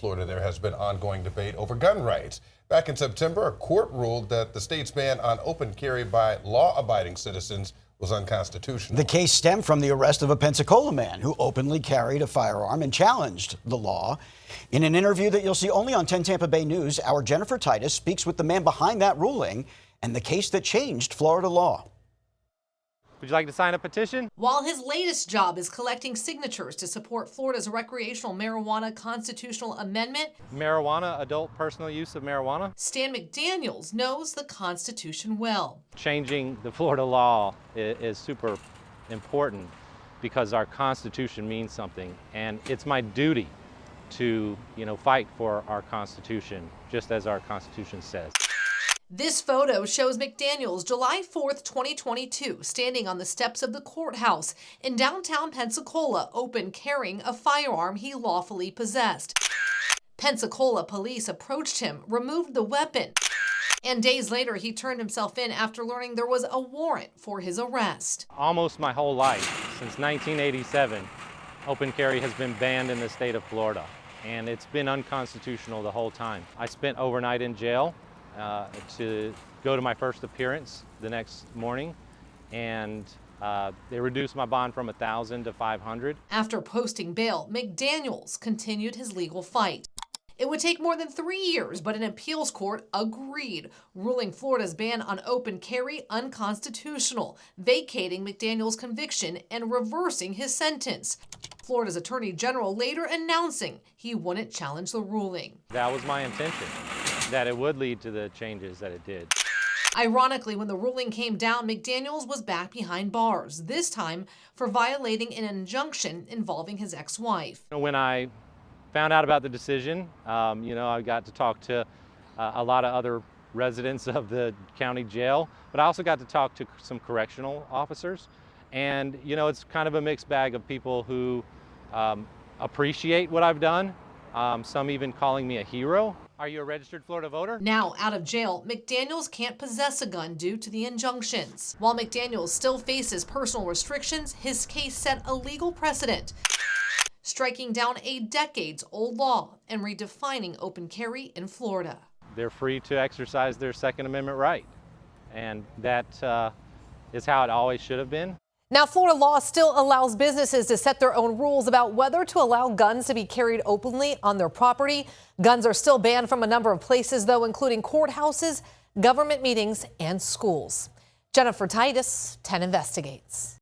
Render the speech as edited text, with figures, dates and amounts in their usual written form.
Florida, there has been ongoing debate over gun rights. Back in September, a court ruled that the state's ban on open carry by law-abiding citizens was unconstitutional. The case stemmed from the arrest of a Pensacola man who openly carried a firearm and challenged the law. In an interview that you'll see only on 10 Tampa Bay News, our Jennifer Titus speaks with the man behind that ruling and the case that changed Florida law. Would you like to sign a petition? While his latest job is collecting signatures to support Florida's recreational marijuana constitutional amendment, Marijuana, adult personal use of marijuana. Stan McDaniels knows the Constitution well. Changing the Florida law is super important because our Constitution means something, and it's my duty to, fight for our Constitution, just as our Constitution says. This photo shows McDaniels July 4th, 2022, standing on the steps of the courthouse in downtown Pensacola, open carrying a firearm he lawfully possessed. Pensacola police approached him, removed the weapon, and days later he turned himself in after learning there was a warrant for his arrest. Almost my whole life, since 1987, open carry has been banned in the state of Florida, and it's been unconstitutional the whole time. I spent overnight in jail to go to my first appearance the next morning, and they reduced my bond from $1,000 to $500. After posting bail, McDaniels continued his legal fight. It would take more than 3 years, but an appeals court agreed, ruling Florida's ban on open carry unconstitutional, vacating McDaniels' conviction and reversing his sentence. Florida's Attorney General later announcing he wouldn't challenge the ruling. That was my intention, that it would lead to the changes that it did. Ironically, when the ruling came down, McDaniels was back behind bars, this time for violating an injunction involving his ex-wife. When I found out about the decision, I got to talk to a lot of other residents of the county jail, but I also got to talk to some correctional officers. And, it's kind of a mixed bag of people who appreciate what I've done, some even calling me a hero. Are you a registered Florida voter? Now out of jail, McDaniels can't possess a gun due to the injunctions. While McDaniels still faces personal restrictions, his case set a legal precedent, striking down a decades-old law and redefining open carry in Florida. They're free to exercise their Second Amendment right, and that is how it always should have been. Now, Florida law still allows businesses to set their own rules about whether to allow guns to be carried openly on their property. Guns are still banned from a number of places, though, including courthouses, government meetings, and schools. Jennifer Titus, 10 Investigates.